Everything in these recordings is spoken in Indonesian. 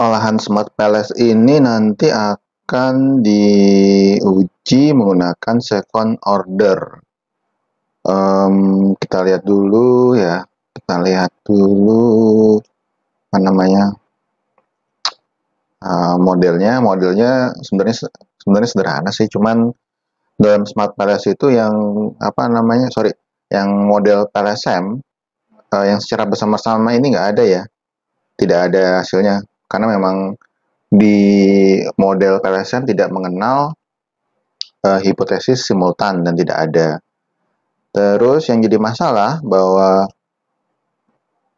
olahan Smart Palace ini nanti akan diuji menggunakan second order. Kita lihat dulu ya. Kita lihat dulu apa namanya modelnya sebenarnya sederhana sih, cuman dalam Smart Palace itu yang apa namanya yang model PLSM yang secara bersama-sama ini nggak ada ya, tidak ada hasilnya karena memang di model PLSM tidak mengenal hipotesis simultan dan tidak ada. Terus yang jadi masalah bahwa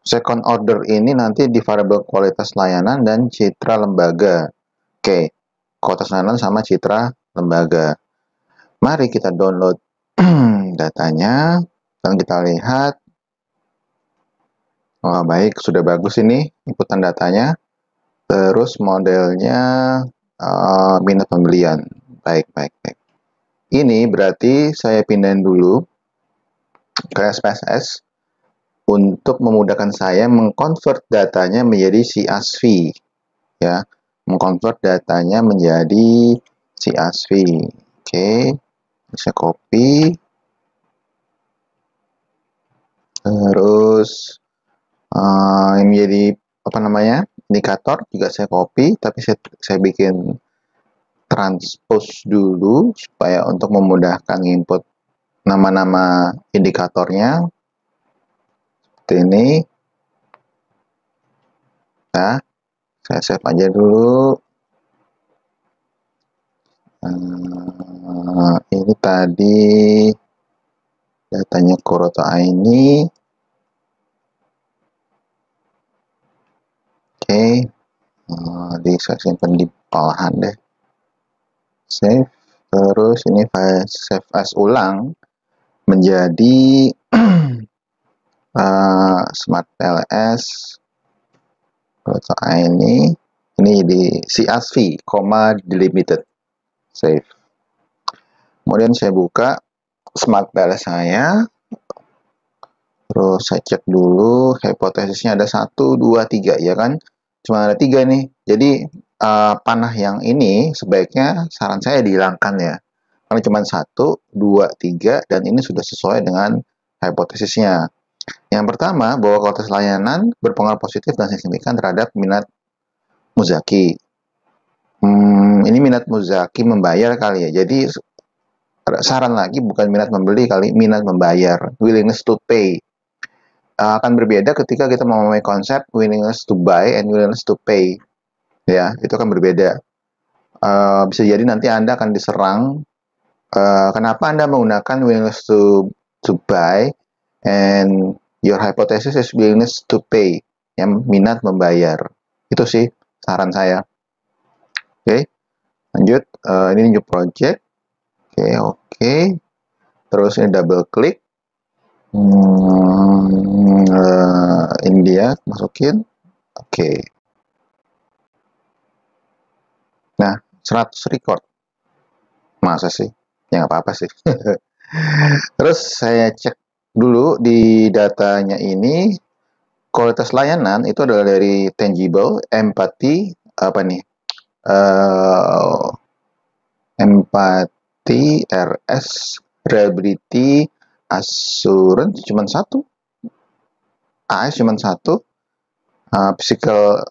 second order ini nanti di variabel kualitas layanan dan citra lembaga. Oke, kualitas layanan sama citra lembaga. Mari kita download datanya dan kita lihat. Oh, baik, sudah bagus ini inputan datanya. Terus modelnya minat pembelian. Baik. Ini berarti saya pindahin dulu ke SPSS untuk memudahkan saya mengkonvert datanya menjadi CSV, ya, mengkonvert datanya menjadi CSV. Oke, saya copy, terus yang menjadi apa namanya indikator juga saya copy, tapi saya bikin transpose dulu supaya untuk memudahkan input nama-nama indikatornya seperti ini. Nah, saya save aja dulu. Ini tadi datanya Kuroto ini. Oke, saya simpan di bawahan deh. Save. Terus ini save as ulang menjadi Smart PLS Kuroto ini di CSV, delimited. Save. Kemudian saya buka Smart PLS saya. Terus saya cek dulu hipotesisnya ada 1, 2, 3 ya kan, cuma ada 3 nih. Jadi panah yang ini sebaiknya saran saya dihilangkan ya, karena cuma 1, 2, 3 dan ini sudah sesuai dengan hipotesisnya. Yang pertama, bahwa kualitas layanan berpengaruh positif dan signifikan terhadap minat Muzaki. Ini minat Muzaki membayar kali ya, jadi saran lagi bukan minat membeli kali, minat membayar, willingness to pay. Akan berbeda ketika kita memahami konsep willingness to buy and willingness to pay, ya, itu akan berbeda. Bisa jadi nanti Anda akan diserang, kenapa Anda menggunakan willingness to buy and your hypothesis is willingness to pay, yang minat membayar. Itu sih saran saya. Oke, lanjut. Ini new project. Oke. Terus ini double klik. Ini dia, masukin. Oke. Nah, 100 record. Masa sih? Ya nggak apa-apa sih. Terus saya cek dulu di datanya ini, kualitas layanan itu adalah dari tangible, empathy, apa nih? Empathy, RS, reliability, assurance cuma 1, AS cuma 1, physical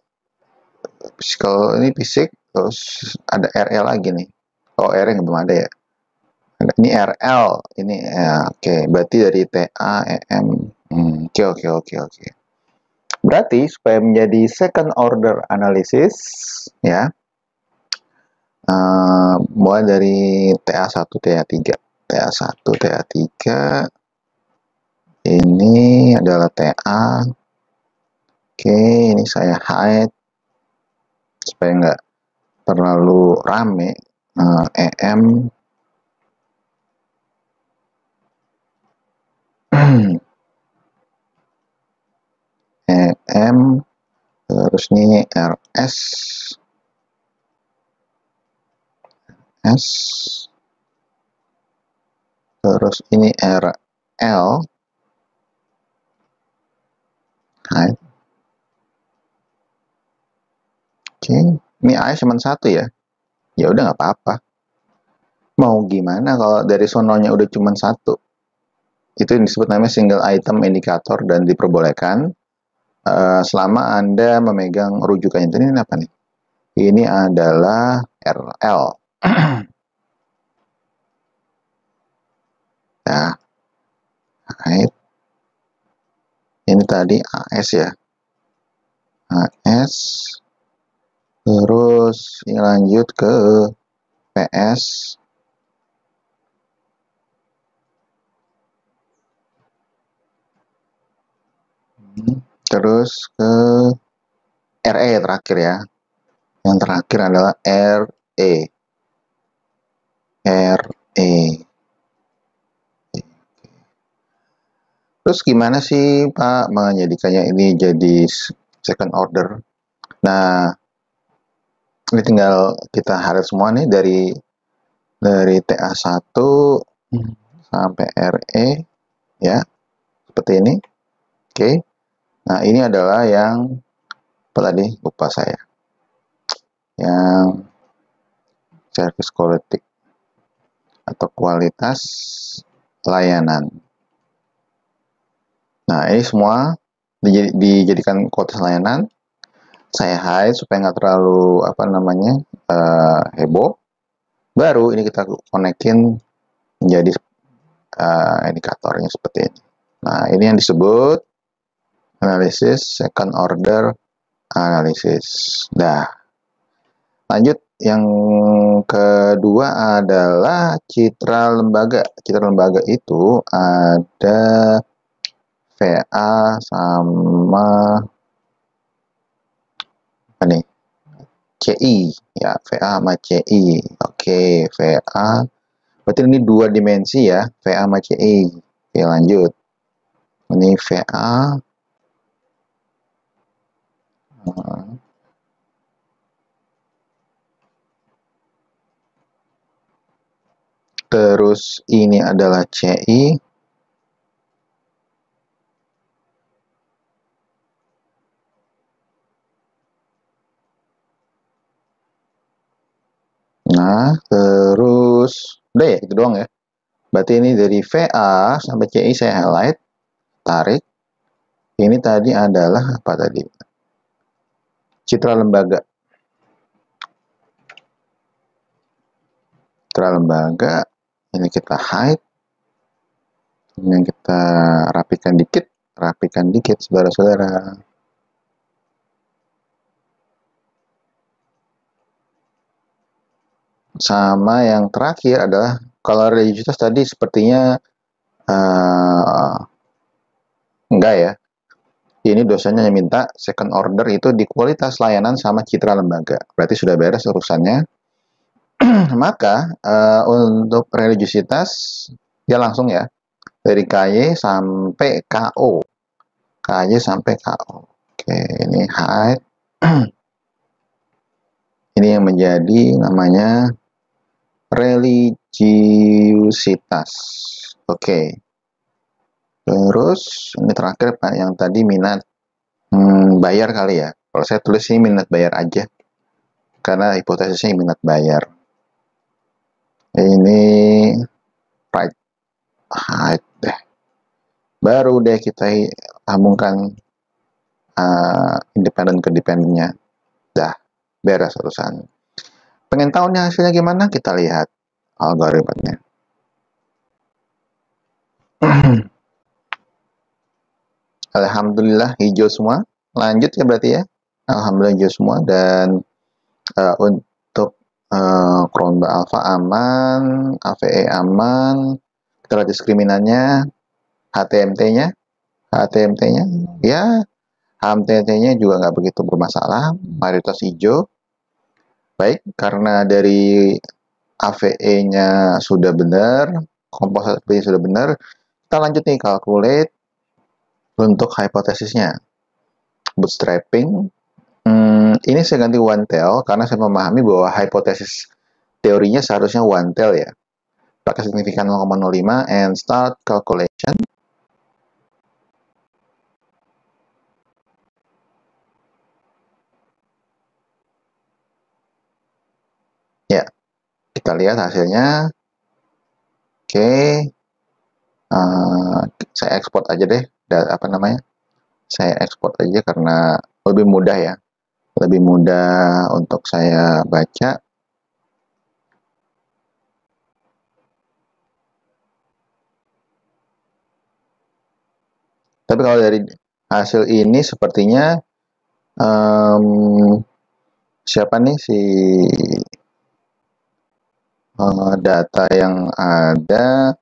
ini fisik, terus ada RL lagi nih. Oh, R yang belum ada ya. Ini RL, ini ya, oke. Berarti dari TA, EM. Oke. Berarti supaya menjadi second order analysis, ya, mulai dari TA1, TA3, TA1, TA3. Ini adalah TA. Oke, ini saya hide supaya nggak terlalu rame. EM. EM, terus ini RS, terus ini RL, hide. Oke, ini A cuma 1 ya. Ya udah nggak apa-apa. Mau gimana kalau dari sononya udah cuma 1? Itu yang disebut namanya single item indikator dan diperbolehkan selama Anda memegang rujukan ini apa nih? Ini adalah RL. Ya, right. Ini tadi AS ya. AS. Terus ini lanjut ke PS. Terus ke RE terakhir ya. Yang terakhir adalah RE. RE. Terus gimana sih Pak menjadikannya ini jadi second order? Nah, ini tinggal kita highlight semua nih dari TA1 sampai RE ya. Seperti ini. Oke. Nah, ini adalah yang apa tadi? Lupa saya. Yang service quality atau kualitas layanan. Nah, ini semua dijadikan kualitas layanan. Saya hide supaya nggak terlalu apa namanya heboh. Baru ini kita konekin menjadi indikatornya seperti ini. Nah, ini yang disebut analisis second order analisis. Dah. Lanjut, yang kedua adalah citra lembaga. Citra lembaga itu ada VA sama apa nih? CI ya, VA sama CI. Oke, VA. Berarti ini 2 dimensi ya, VA sama CI. Oke, lanjut. Ini VA. Terus ini adalah CI. Nah, terus udah ya, itu doang ya. Berarti ini dari VA sampai CI saya highlight, tarik. Ini tadi adalah apa tadi? Citra lembaga. Citra lembaga. Ini kita hide. Ini kita rapikan dikit, saudara-saudara. Sama yang terakhir adalah kalau religiusitas tadi sepertinya enggak ya. Ini dosennya yang minta second order itu di kualitas layanan sama citra lembaga. Berarti sudah beres urusannya. Maka untuk religiusitas dia langsung ya dari KY sampai KO. KY sampai KO. Oke, ini hide. Ini yang menjadi namanya religiusitas. Oke. Terus ini terakhir Pak yang tadi minat bayar kali ya. Kalau saya tulis ini minat bayar aja. Karena hipotesisnya minat bayar. Ini right height deh. Baru deh kita sambungkan independen ke dependennya. Dah beres urusan. Pengen tahu nih hasilnya gimana? Kita lihat algoritmanya. Alhamdulillah hijau semua. Lanjut ya berarti ya. Alhamdulillah hijau semua dan untuk Chrome Alpha aman, AVE aman. Kita lihat diskriminannya, HTMT-nya ya HTMT-nya juga nggak begitu bermasalah, mayoritas hijau. Baik, karena dari AVE-nya sudah benar, komposisi sudah benar, kita lanjut nih calculate untuk hipotesisnya. Bootstrapping, ini saya ganti one tail karena saya memahami bahwa hipotesis teorinya seharusnya one tail ya. Pakai signifikan 0,05 and start calculation. Kita lihat hasilnya. Oke, saya ekspor aja deh. Saya ekspor aja karena lebih mudah ya, lebih mudah untuk saya baca. Tapi kalau dari hasil ini sepertinya siapa nih si data yang ada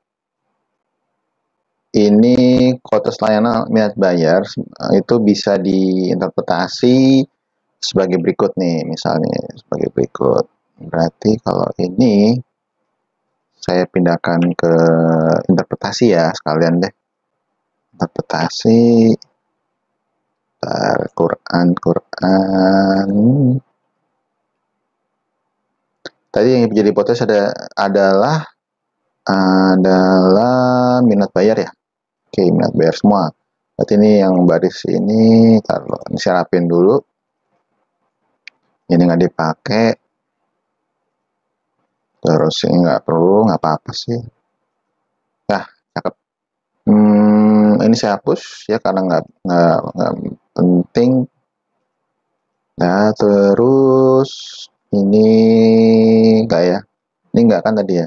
ini, kuota layanan minat bayar itu bisa diinterpretasi sebagai berikut nih, misalnya sebagai berikut. Berarti kalau ini saya pindahkan ke interpretasi ya sekalian deh. Interpretasi Quran. Tadi yang menjadi hipotesis adalah minat bayar ya. Oke, minat bayar semua. Berarti ini yang baris ini, kalau ini saya rapin dulu. Ini nggak dipakai. Terus ini nggak perlu, nggak apa-apa sih. Nah, cakep. Ini saya hapus ya karena nggak penting. Nah, terus ini nggak ya? Ini nggak kan tadi ya?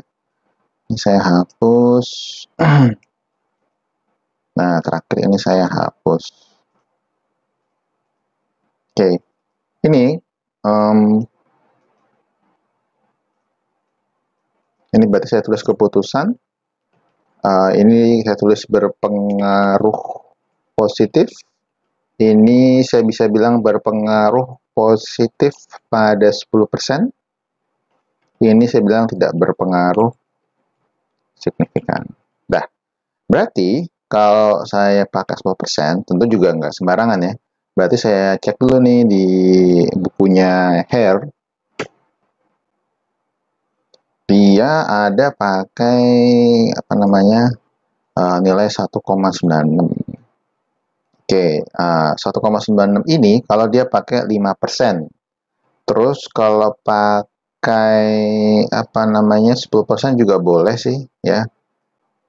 Ini saya hapus. Nah, terakhir ini saya hapus. Oke, ini ini berarti saya tulis keputusan. Ini saya tulis berpengaruh positif. Ini saya bisa bilang berpengaruh positif pada 10%. Ini saya bilang tidak berpengaruh signifikan. Dah, berarti kalau saya pakai 10%, tentu juga nggak sembarangan ya. Berarti saya cek dulu nih di bukunya Hare. Dia ada pakai apa namanya nilai 1,96. Oke, 1,96 ini kalau dia pakai 5%. Terus kalau pakai apa namanya 10% juga boleh sih ya.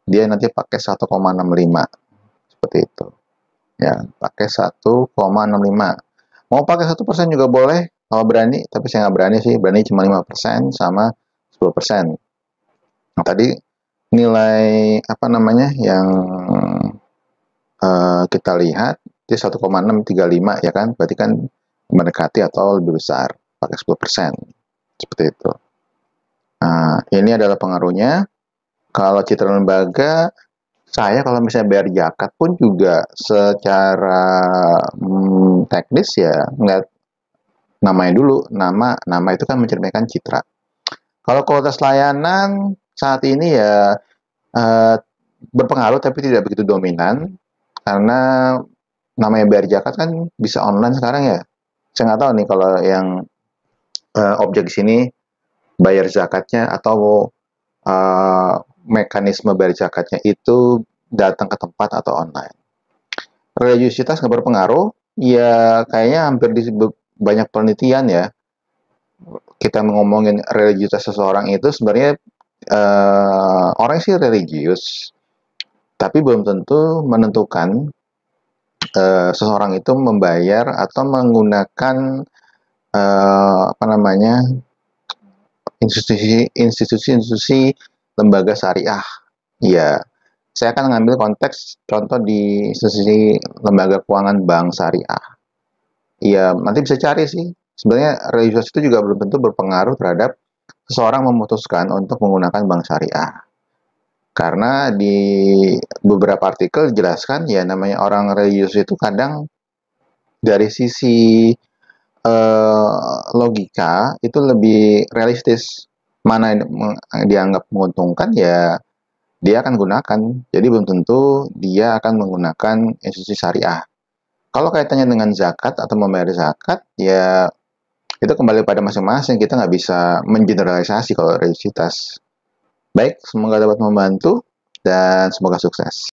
Dia nanti pakai 1,65 seperti itu. Ya, pakai 1,65. Mau pakai 1% juga boleh kalau berani, tapi saya nggak berani sih. Berani cuma 5% sama 10%. Nah, tadi nilai apa namanya yang kita lihat di 1,635 ya kan, berarti kan mendekati atau lebih besar pakai 10%. Seperti itu. Nah, ini adalah pengaruhnya. Kalau citra lembaga, saya kalau misalnya bayar zakat pun juga secara teknis ya nggak namanya dulu, nama itu kan mencerminkan citra. Kalau kualitas layanan saat ini ya berpengaruh tapi tidak begitu dominan karena namanya bayar zakat kan bisa online sekarang ya. Saya nggak tahu nih kalau yang objek di sini bayar zakatnya atau mekanisme bayar zakatnya itu datang ke tempat atau online. Religiusitas nggak berpengaruh, ya kayaknya hampir di banyak penelitian ya, kita ngomongin religiusitas seseorang itu sebenarnya orang sih religius, tapi belum tentu menentukan seseorang itu membayar atau menggunakan apa namanya institusi lembaga syariah. Ya, saya akan mengambil konteks contoh di institusi lembaga keuangan bank syariah. Ya, nanti bisa cari sih. Sebenarnya religius itu juga belum tentu berpengaruh terhadap seseorang memutuskan untuk menggunakan bank syariah. Karena di beberapa artikel dijelaskan ya namanya orang religius itu kadang dari sisi logika itu lebih realistis. Mana yang dianggap menguntungkan ya dia akan gunakan. Jadi belum tentu dia akan menggunakan institusi syariah. Kalau kaitannya dengan zakat atau membayar zakat, ya itu kembali pada masing-masing. Kita nggak bisa mengeneralisasi kalau religiositas. Baik, semoga dapat membantu dan semoga sukses.